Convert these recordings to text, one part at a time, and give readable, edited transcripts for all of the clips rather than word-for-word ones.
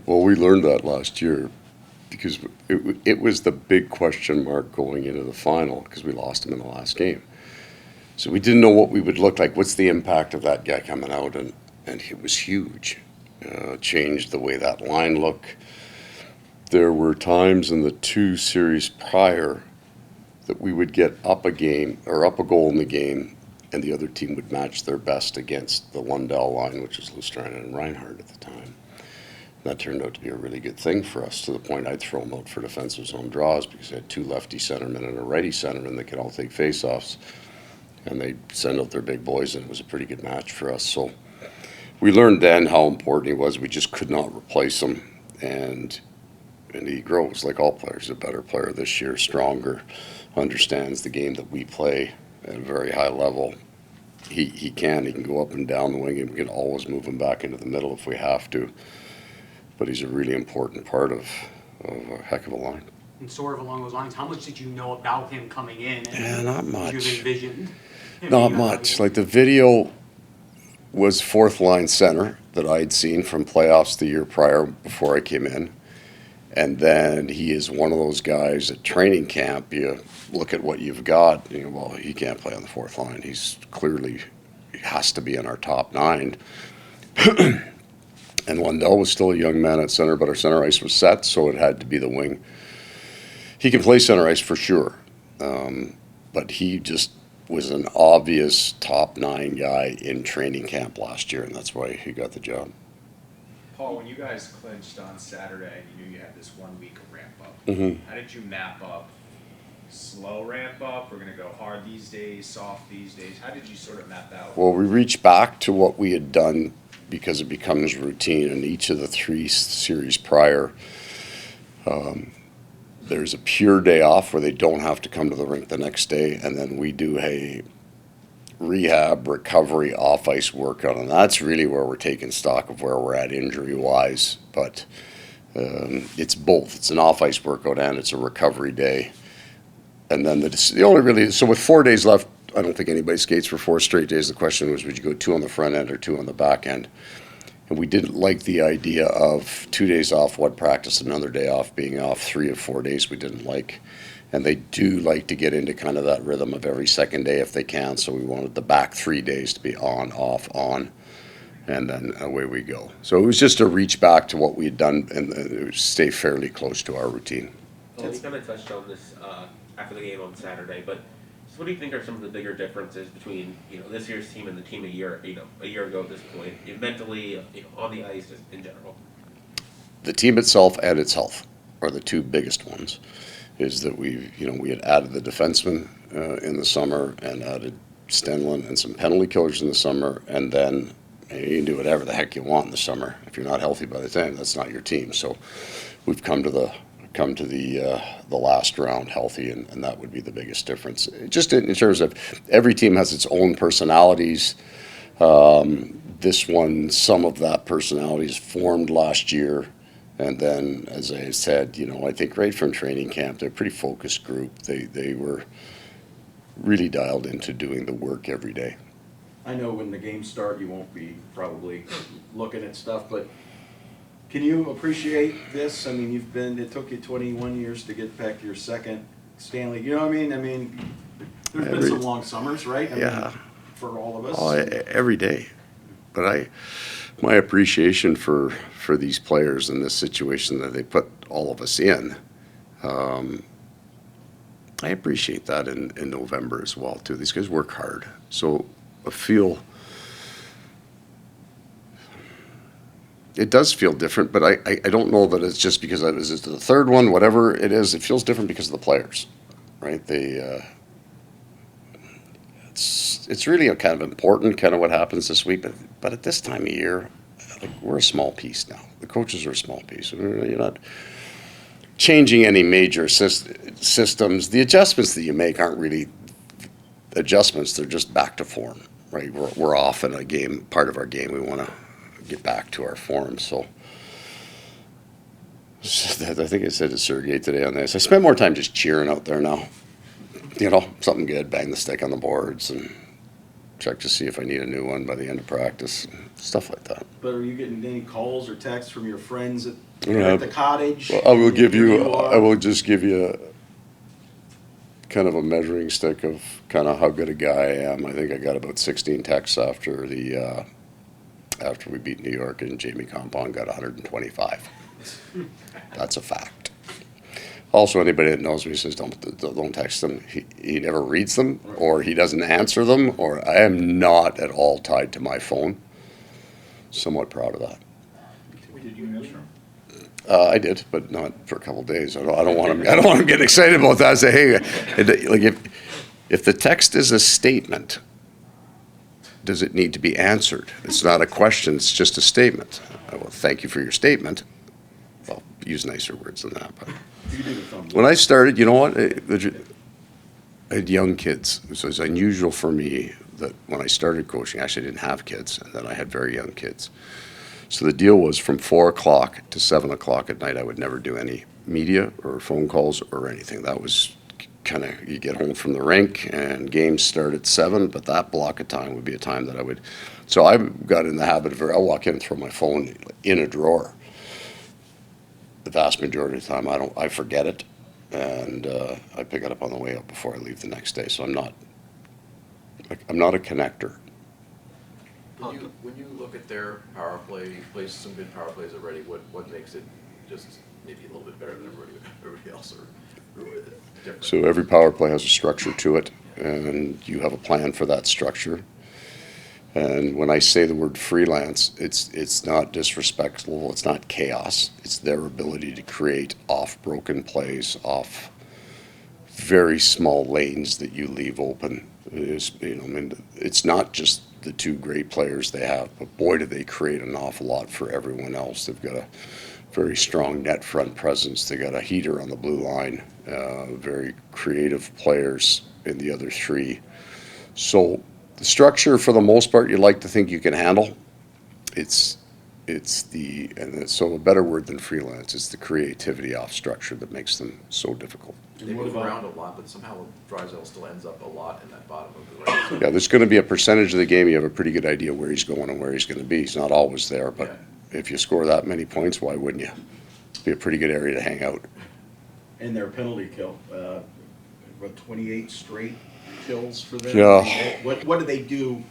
Well, we learned that last year because it was the big question mark going into the final because we lost him in the last game. So we didn't know what we would look like. What's the impact of that guy coming out? And it was huge. Changed the way that line looked. There were times in the two series prior that we would get up a game or up a goal in the game, and the other team would match their best against the Lundell line, which was Lustrana and Reinhardt at the time. That turned out to be a really good thing for us, to the point I'd throw them out for defensive zone draws because I had two lefty centermen and a righty centerman that could all take faceoffs, and they'd send out their big boys, and it was a pretty good match for us. So we learned then how important he was. We just could not replace him, and he grows like all players. He's a better player this year, stronger, understands the game that we play at a very high level. He can go up and down the wing, and we can always move him back into the middle if we have to. But he's a really important part of a heck of a line. And sort of along those lines, how much did you know about him coming in? And not much. You envisioned him not much. Like the video was fourth line center that I'd seen from playoffs the year prior before I came in. And then he is one of those guys at training camp. You look at what you've got, well, he can't play on the fourth line. He has to be in our top nine. And Lundell was still a young man at center, but our center ice was set, so it had to be the wing. He can play center ice for sure, but he just was an obvious top nine guy in training camp last year, and that's why he got the job. Paul, when you guys clinched on Saturday, you knew you had this 1 week of ramp up. Mm-hmm. How did you map up? Slow ramp up? We're going to go hard these days, soft these days. How did you sort of map out? Well, we reached back to what we had done because it becomes routine. In each of the three series prior, there's a pure day off where they don't have to come to the rink the next day, and then we do a rehab, recovery, off-ice workout, and that's really where we're taking stock of where we're at injury-wise. But it's both. It's an off-ice workout and it's a recovery day. And then the only really, so with 4 days left, I don't think anybody skates for 4 straight days. The question was, would you go 2 on the front end or 2 on the back end? And we didn't like the idea of 2 days off, one practice, another day off, being off 3 of 4 days we didn't like. And they do like to get into kind of that rhythm of every second day if they can. So we wanted the back 3 days to be on, off, on, and then away we go. So it was just a reach back to what we had done and stay fairly close to our routine. Well, we kind of touched on this after the game on Saturday, but so what do you think are some of the bigger differences between this year's team and the team a year ago at this point, mentally, on the ice, just in general? The team itself and its health are the two biggest ones. Is that we had added the defenseman in the summer and added Stanley and some penalty killers in the summer, and then you can do whatever the heck you want in the summer. If you're not healthy by the time, that's not your team. So we've come to the last round healthy, and that would be the biggest difference. Just in terms of every team has its own personalities. This one, some of that personality is formed last year. And then, as I said, I think right from training camp, they're a pretty focused group. They were really dialed into doing the work every day. I know when the games start, you won't be probably looking at stuff, but can you appreciate this? I mean, it took you 21 years to get back to your second Stanley. You know what I mean? I mean, there's been some long summers, right? I mean, for all of us. Every day. But my appreciation for these players in this situation that they put all of us in, I appreciate that in November as well, too. These guys work hard. So I feel it does feel different, but I don't know that it's just because it's the third one, whatever it is, it feels different because of the players, right? It's really a kind of important kind of what happens this week, but at this time of year, we're a small piece now. The coaches are a small piece. You're not changing any major systems. The adjustments that you make aren't really adjustments. They're just back to form, right? We're off in a game, part of our game. We want to get back to our form. So I think I said to Sergei today on this, I spend more time just cheering out there now. Something good, bang the stick on the boards and check to see if I need a new one by the end of practice, stuff like that. But are you getting any calls or texts from your friends at I don't You're at have- the cottage. Well, I will give here you, are. I will just give you a kind of a measuring stick of kind of how good a guy I am. I think I got about 16 texts after after we beat New York, and Jamie Compon got 125. That's a fact. Also, anybody that knows me says don't text him. He never reads them, or he doesn't answer them, or I am not at all tied to my phone. Somewhat proud of that. Did you answer him? I did, but not for a couple of days. I don't want him. I don't want him getting excited about that. I say, hey, like if the text is a statement, does it need to be answered? It's not a question. It's just a statement. Well, thank you for your statement. I'll use nicer words than that. But You do the thumbs when up. I started, you know what? I had young kids. So it's unusual for me that when I started coaching, actually I didn't have kids, and then I had very young kids. So the deal was from 4 o'clock to 7 o'clock at night, I would never do any media or phone calls or anything. That was kind of, you get home from the rink and games start at 7, but that block of time would be a time that I would. So I got in the habit of, I'll walk in and throw my phone in a drawer. The vast majority of the time, I forget it, and I pick it up on the way out before I leave the next day. So I'm not a connector. When you look at their power play, he plays some good power plays already, what makes it just maybe a little bit better than everybody else, or different? So every power play has a structure to it, and you have a plan for that structure. And when I say the word freelance, it's not disrespectful, it's not chaos. It's their ability to create off broken plays, off very small lanes that you leave open. It's not just the two great players they have, but boy, do they create an awful lot for everyone else. They've got a very strong net front presence. They got a heater on the blue line, very creative players in the other three. So the structure, for the most part, you like to think you can handle. So a better word than freelance is the creativity off structure that makes them so difficult. They move around a lot, but somehow Drysdale still ends up a lot in that bottom of the right. Yeah, there's going to be a percentage of the game you have a pretty good idea where he's going and where he's going to be. He's not always there, but if you score that many points, why wouldn't you? It'd be a pretty good area to hang out. And their penalty kill, 28 straight kills for them? Yeah. What do they do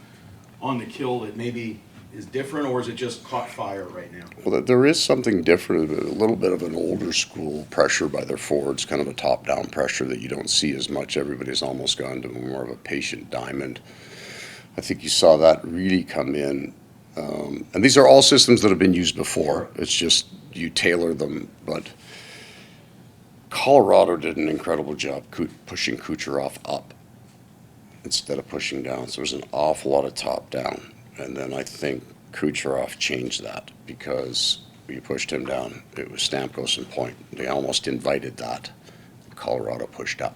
on the kill that maybe is different, or is it just caught fire right now? Well, there is something different, a little bit of an older school pressure by their forwards, kind of a top-down pressure that you don't see as much. Everybody's almost gone to more of a patient diamond. I think you saw that really come in. And these are all systems that have been used before. It's just you tailor them. But Colorado did an incredible job pushing Kucherov up instead of pushing down. So there's an awful lot of top-down. And then I think Kucherov changed that because we pushed him down. It was Stamkos and Point. They almost invited that. Colorado pushed up.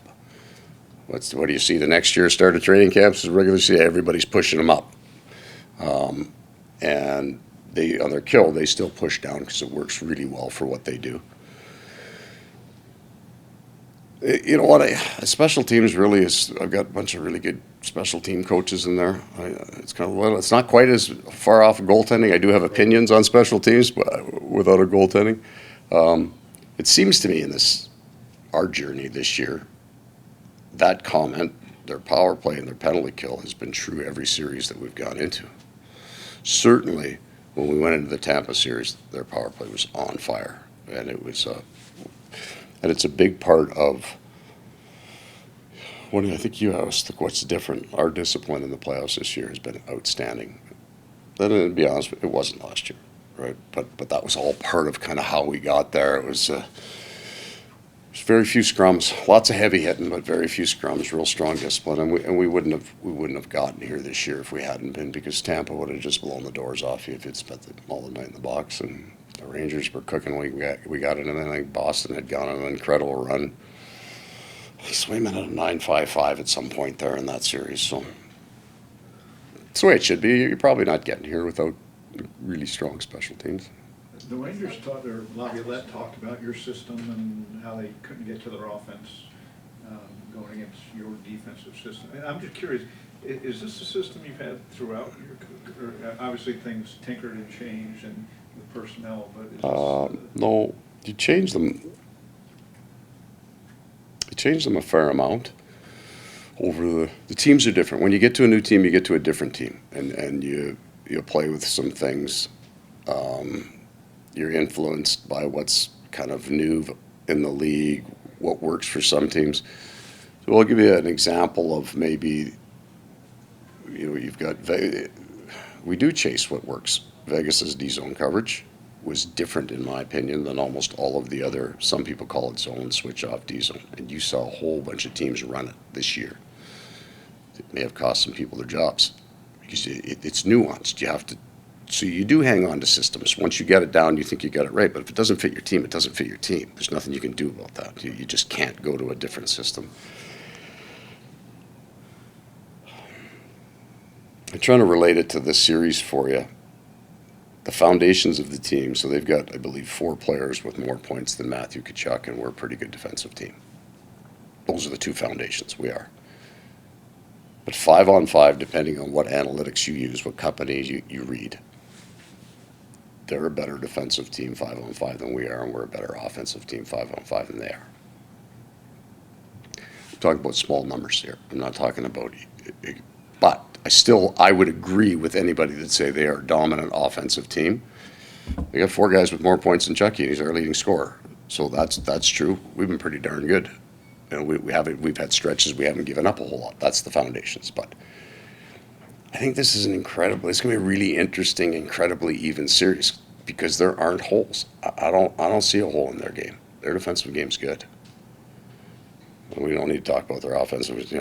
What do you see the next year? Start of training camps is regular season. Everybody's pushing them up. And they, on their kill, they still push down because it works really well for what they do. You know what? Special teams really is. I've got a bunch of really good special team coaches in there. It's kind of, well, it's not quite as far off of goaltending. I do have opinions on special teams, but without a goaltending, it seems to me in our journey this year, that comment, their power play and their penalty kill, has been true every series that we've gone into. Certainly, when we went into the Tampa series, their power play was on fire, and it was. And it's a big part of I think you asked, what's different? Our discipline in the playoffs this year has been outstanding. Then, to be honest, it wasn't last year, right? But that was all part of kind of how we got there. It was very few scrums, lots of heavy hitting, but very few scrums, real strong discipline, and we wouldn't have gotten here this year if we hadn't been, because Tampa would have just blown the doors off you if you'd spent all the night in the box. And the Rangers were cooking. We got it, and I think Boston had gone on an incredible run. Swayman had a 9.55 at some point there in that series. So it's the way it should be. You're probably not getting here without really strong special teams. The Rangers or Laviolette talked about your system and how they couldn't get to their offense going against your defensive system. And I'm just curious, is this a system you've had throughout your career? Obviously things tinkered and changed, and the personnel, but it's No, you change them. You change them a fair amount. Over the teams are different. When you get to a new team, you get to a different team, and you play with some things. You're influenced by what's kind of new in the league, what works for some teams. So I'll give you an example of maybe, you've got, we do chase what works. Vegas's D-zone coverage was different, in my opinion, than almost all of the other, some people call it zone, switch off D-zone. And you saw a whole bunch of teams run it this year. It may have cost some people their jobs because it's nuanced. You have to, so you do hang on to systems. Once you get it down, you think you got it right. But if it doesn't fit your team, it doesn't fit your team. There's nothing you can do about that. You just can't go to a different system. I'm trying to relate it to this series for you. The foundations of the team, so they've got, I believe, 4 players with more points than Matthew Tkachuk, and we're a pretty good defensive team. Those are the 2 foundations. We are. But 5-on-5, depending on what analytics you use, what company you read, they're a better defensive team 5-on-5 than we are, and we're a better offensive team 5-on-5 than they are. I'm talking about small numbers here. I'm not talking about, but I would agree with anybody that say they are a dominant offensive team. They got 4 guys with more points than Chucky, and he's our leading scorer. So that's true. We've been pretty darn good. We've had stretches we haven't given up a whole lot. That's the foundations. But I think this is it's going to be a really interesting, incredibly even series because there aren't holes. I don't see a hole in their game. Their defensive game's good. We don't need to talk about their offensive,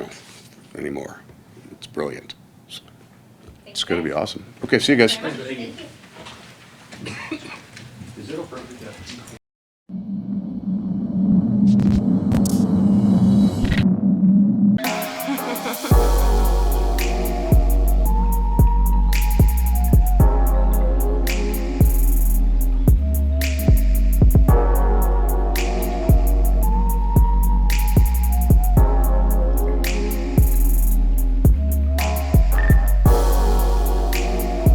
anymore. It's brilliant. It's going to be awesome. Okay, see you guys. Is it appropriate that